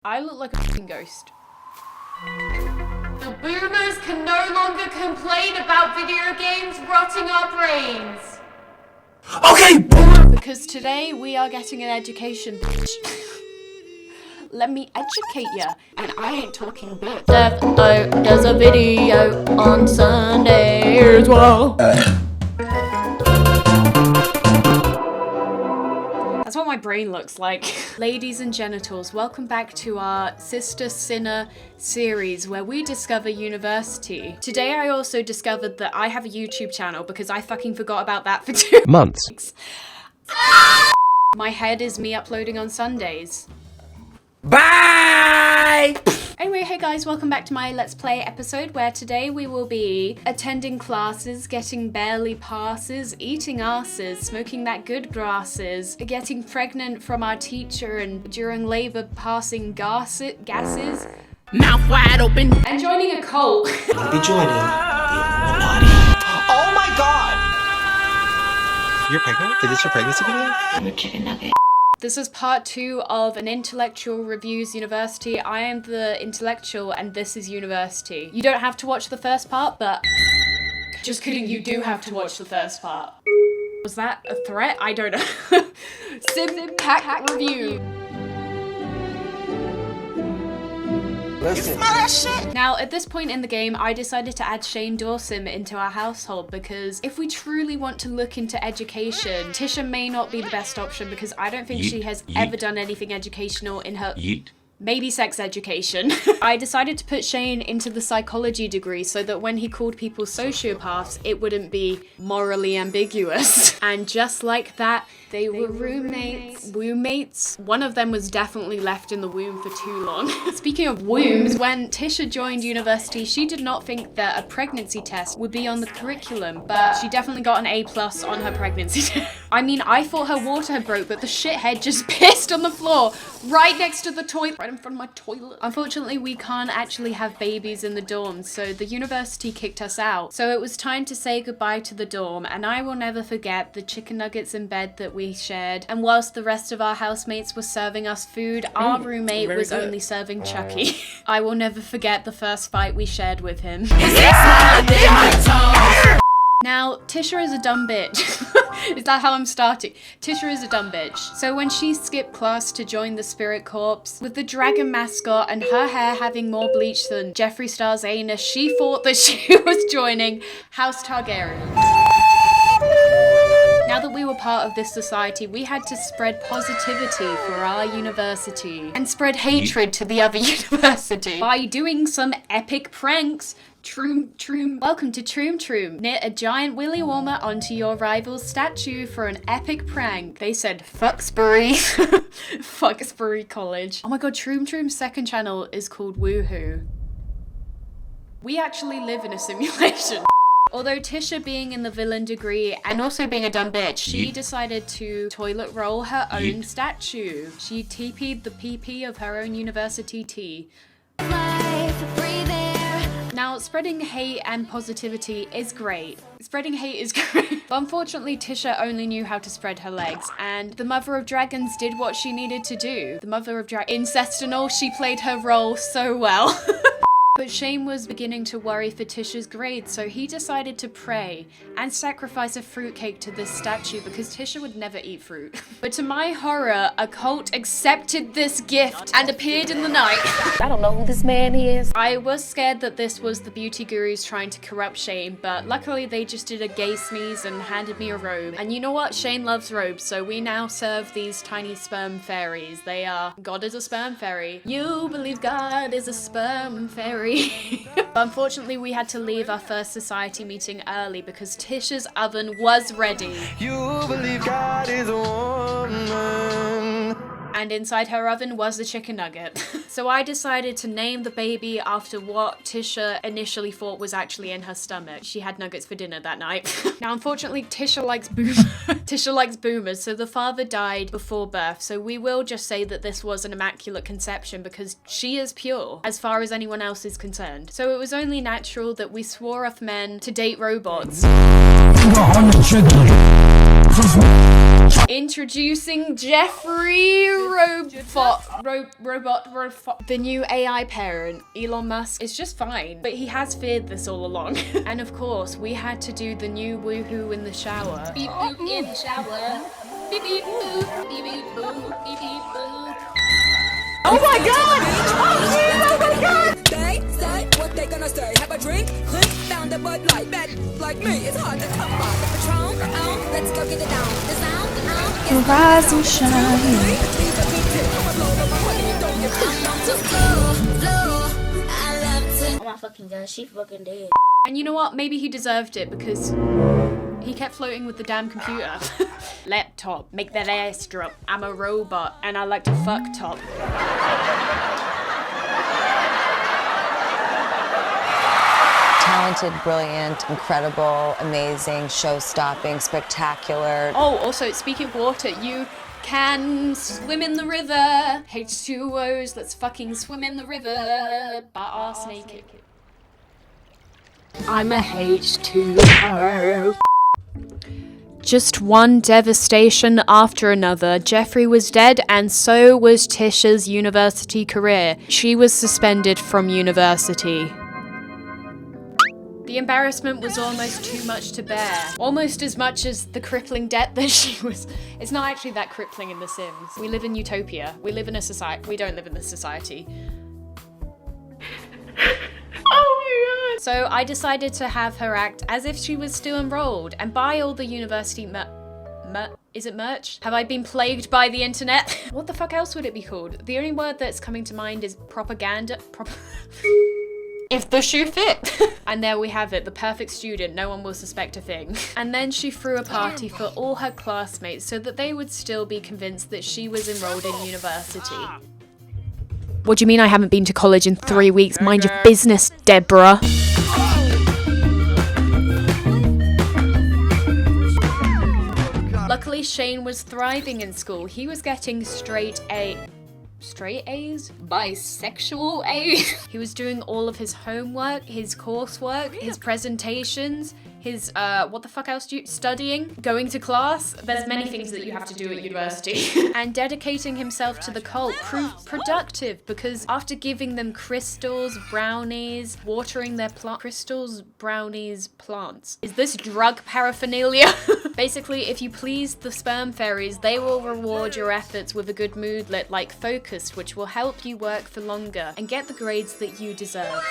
I look like a f***ing ghost. The boomers can no longer complain about video games rotting our brains. Okay, boomer! Because today we are getting an education, bitch. Let me educate ya. And I ain't talking bitch. Death does a video on Sunday as well. That's what my brain looks like. Ladies and genitals, welcome back to our Sister Sinner series where we discover university. Today I also discovered that I have a YouTube channel because I fucking forgot about that for 2 Months. My head is me uploading on Sundays. Bye! Anyway, hey guys, welcome back to my Let's Play episode where today we will be attending classes, getting barely passes, eating asses, smoking that good grasses, getting pregnant from our teacher and during labor passing gases, Mouth wide open. and joining a cult. I'll be joining the Illuminati. Oh my god! You're pregnant? Is this your pregnancy video? I'm a chicken nugget. This is part 2 of an intellectual reviews university. I am the intellectual and this is university. You don't have to watch the first part, but just kidding, you do have to watch the first part. Was that a threat? I don't know. Sim pack review. Listen. Now, at this point in the game, I decided to add Shane Dawson into our household because if we truly want to look into education, Tisha may not be the best option because I don't think she has ever done anything educational in her... Maybe sex education. I decided to put Shane into the psychology degree so that when he called people sociopaths, it wouldn't be morally ambiguous. And just like that, they were roommates. Wombmates. One of them was definitely left in the womb for too long. Speaking of wombs, when Tisha joined university, she did not think that a pregnancy test would be on the curriculum, but she definitely got an A+ on her pregnancy test. I mean, I thought her water had broke, but the shithead just pissed on the floor right next to the toilet. Right in front of my toilet. Unfortunately, we can't actually have babies in the dorms, so the university kicked us out. So it was time to say goodbye to the dorm, and I will never forget the chicken nuggets in bed that we shared. And whilst the rest of our housemates were serving us food, our roommate was only serving Chucky. I will never forget the first fight we shared with him. Now, Tisha is a dumb bitch. Is that how I'm starting? Tisha is a dumb bitch. So when she skipped class to join the Spirit Corps, with the dragon mascot and her hair having more bleach than Jeffree Star's anus, she thought that she was joining House Targaryen. Now that we were part of this society, we had to spread positivity for our university and spread hatred to the other university by doing some epic pranks. Troom. Welcome to Troom. Knit a giant willy warmer onto your rival's statue for an epic prank. They said Fucksbury. Fucksbury College. Oh my god, Troom's second channel is called Woohoo. We actually live in a simulation. Although Tisha being in the villain degree and also being a dumb bitch, she decided to toilet roll her own statue. She TP'd the PP of her own university tea. Now, spreading hate and positivity is great. Spreading hate is great. But unfortunately, Tisha only knew how to spread her legs, and the Mother of Dragons did what she needed to do. The Mother of Dragons, incest and all, she played her role so well. But Shane was beginning to worry for Tisha's grades, so he decided to pray and sacrifice a fruitcake to this statue because Tisha would never eat fruit. But to my horror, a cult accepted this gift and appeared in the night. I don't know who this man is. I was scared that this was the beauty gurus trying to corrupt Shane, but luckily they just did a gay sneeze and handed me a robe. And you know what? Shane loves robes, so we now serve these tiny sperm fairies. They are, God is a sperm fairy. You believe God is a sperm fairy. Unfortunately, we had to leave our first society meeting early because Tisha's oven was ready. You believe God is a woman. And inside her oven was the chicken nugget. So I decided to name the baby after what Tisha initially thought was actually in her stomach. She had nuggets for dinner that night. Now, unfortunately, Tisha likes Tisha likes boomers, so the father died before birth. So we will just say that this was an immaculate conception because she is pure as far as anyone else is concerned. So it was only natural that we swore off men to date robots. Introducing Jeffrey Robot. The new AI parent, Elon Musk, is just fine, but he has feared this all along. And of course, we had to do the new woohoo in the shower. Beep boop in the shower. Beep beep boop. Beep beep boop. Beep beep boop. Oh my god! Oh my god! They say what they gonna say. Have a drink, click, found a Bud Light. Bet like me, it's hard to come by. The Patron, let's go get it down. The sound, Rise and shine. Oh my fucking god, she fucking dead. And you know what? Maybe he deserved it because he kept floating with the damn computer. Laptop, make that ass drop. I'm a robot and I like to fuck top. Talented, brilliant, incredible, amazing, show-stopping, spectacular. Oh, also, speaking of water, you can swim in the river. H2Os, let's fucking swim in the river. Butt-ass naked. I'm a H2O. Just one devastation after another. Jeffrey was dead and so was Tisha's university career. She was suspended from university. The embarrassment was almost too much to bear. Almost as much as the crippling debt that she was. It's not actually that crippling in The Sims. We live in utopia. We live in a society. We don't live in this society. Oh my god. So I decided to have her act as if she was still enrolled and buy all the university is it merch? Have I been plagued by the internet? What the fuck else would it be called? The only word that's coming to mind is propaganda. If the shoe fit. And there we have it, the perfect student, no one will suspect a thing. And then she threw a party for all her classmates so that they would still be convinced that she was enrolled in university. What do you mean I haven't been to college in 3 weeks? Mind your business, Deborah. Luckily, Shane was thriving in school. He was getting straight A's? Bisexual A's? He was doing all of his homework, his coursework, his presentations, his, what the fuck else do you, studying, going to class. There's many things that you have to do at university. And dedicating himself to the cult proved productive because after giving them crystals, brownies, watering their crystals, brownies, plants. Is this drug paraphernalia? Basically, if you please the sperm fairies, they will reward your efforts with a good moodlet like Focused, which will help you work for longer and get the grades that you deserve.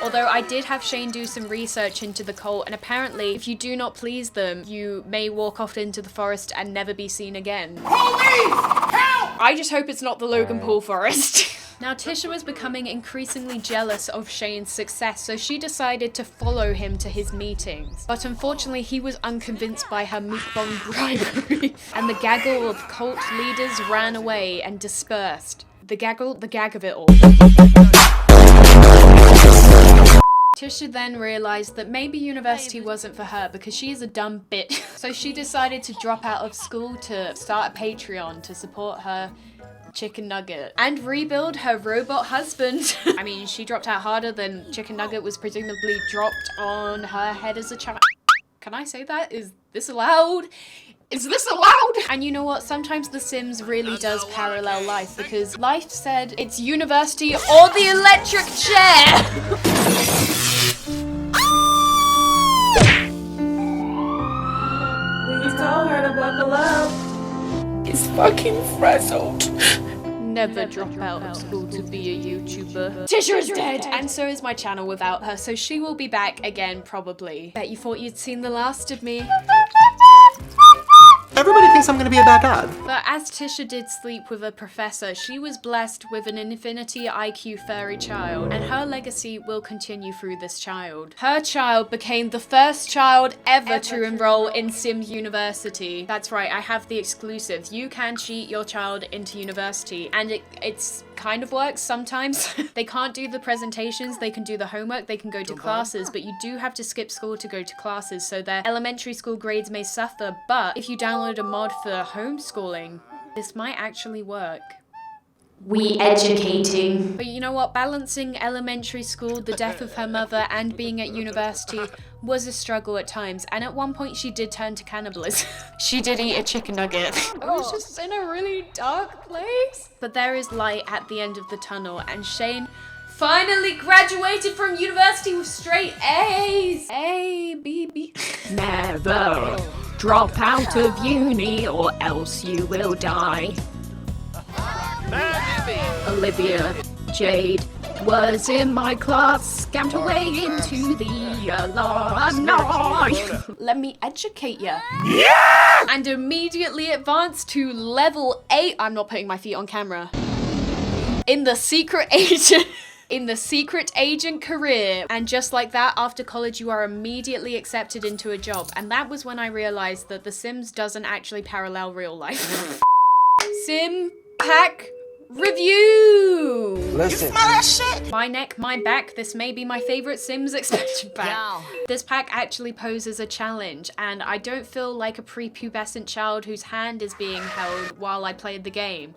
Although I did have Shane do some research into the cult, and apparently if you do not please them, you may walk off into the forest and never be seen again. Police! Help! I just hope it's not the Logan Paul forest. Now Tisha was becoming increasingly jealous of Shane's success, so she decided to follow him to his meetings. But unfortunately he was unconvinced by her mukbang bribery, and the gaggle of cult leaders ran away and dispersed. The gag of it all. Tisha then realized that maybe university wasn't for her because she is a dumb bitch. So she decided to drop out of school to start a Patreon to support her chicken nugget and rebuild her robot husband. I mean, she dropped out harder than chicken nugget was presumably dropped on her head as a child. Can I say that? Is this allowed? Is this allowed? And you know what? Sometimes The Sims really does parallel life because life said it's university or the electric chair. We told her to buckle up. It's fucking frazzled. Never drop out of school to be a YouTuber. Tisha is dead! And so is my channel without her, so she will be back again probably. Bet you thought you'd seen the last of me. Everybody thinks I'm gonna be a bad dad. But as Tisha did sleep with a professor, she was blessed with an infinity IQ furry child, and her legacy will continue through this child. Her child became the first child ever to enroll in Sims University. That's right, I have the exclusive. You can cheat your child into university, and it's kind of works sometimes. They can't do the presentations, they can do the homework, they can go to classes, but you do have to skip school to go to classes, so their elementary school grades may suffer, but if you download a mod for homeschooling, this might actually work. we educating. But you know what? Balancing elementary school, the death of her mother, and being at university was a struggle at times. And at one point, she did turn to cannibalism. She did eat a chicken nugget. It was just in a really dark place. But there is light at the end of the tunnel, and Shane finally graduated from university with straight A's. A, B, B. Never drop out of uni or else you will die. Olivia Jade was in my class, scammed away into the alumni. Let me educate ya. Yeah! And immediately advanced to level 8. I'm not putting my feet on camera. In the secret agent. In the secret agent career. And just like that, after college, you are immediately accepted into a job. And that was when I realized that The Sims doesn't actually parallel real life. Sim pack review. Listen. You smell that shit? My neck, my back. This may be my favorite Sims expansion pack. Wow. This pack actually poses a challenge, and I don't feel like a prepubescent child whose hand is being held while I played the game.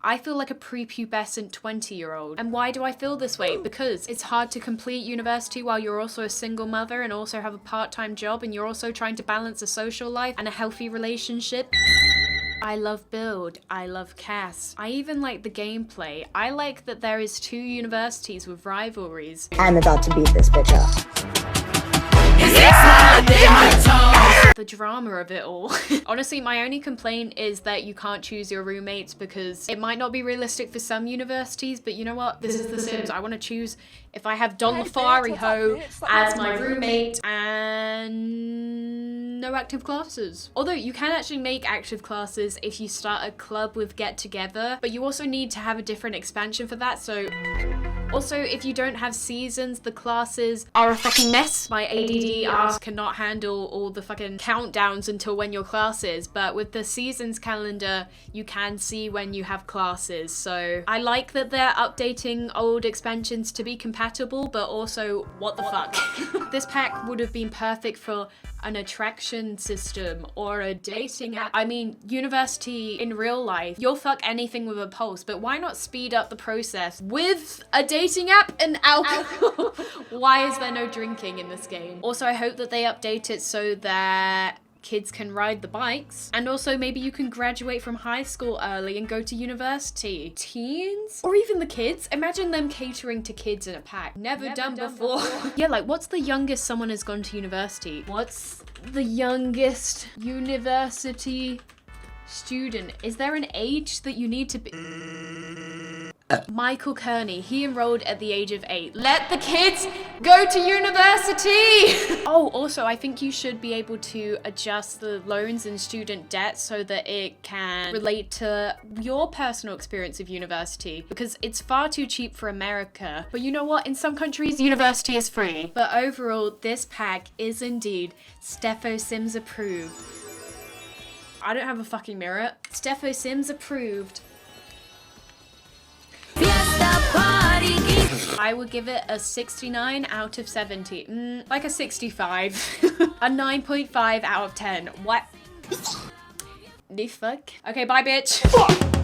I feel like a prepubescent 20-year-old. And why do I feel this way? Because it's hard to complete university while you're also a single mother and also have a part-time job, and you're also trying to balance a social life and a healthy relationship. I love build, I love cast. I even like the gameplay. I like that there is 2 universities with rivalries. I'm about to beat this bitch up. The drama of it all. Honestly, my only complaint is that you can't choose your roommates, because it might not be realistic for some universities, but you know what? This is The Sims. I want to choose if I have Don Lafari-ho as my roommate and no active classes. Although you can actually make active classes if you start a club with Get Together, but you also need to have a different expansion for that, so... Also, if you don't have seasons, the classes are a fucking mess. My ADD ass cannot handle all the fucking countdowns until when your class is, but with the seasons calendar, you can see when you have classes. So I like that they're updating old expansions to be compatible, but also, what the fuck? This pack would have been perfect for an attraction system or a dating app. I mean, university in real life, you'll fuck anything with a pulse, but why not speed up the process with a dating app and alcohol? Why is there no drinking in this game? Also, I hope that they update it so that kids can ride the bikes, and also maybe you can graduate from high school early and go to university. Teens? Or even the kids? Imagine them catering to kids in a pack. Never done before. Yeah, like, what's the youngest someone has gone to university? What's the youngest university student? Is there an age that you need to be? Michael Kearney, he enrolled at the age of 8. Let the kids go to university! Oh, also, I think you should be able to adjust the loans and student debt so that it can relate to your personal experience of university, because it's far too cheap for America. But you know what? In some countries, university is free. But overall, this pack is indeed Steffo Sims approved. I don't have a fucking mirror. Steffo Sims approved. I would give it a 69 out of 70. Like a 65. A 9.5 out of 10. What? The fuck? Okay, bye, bitch.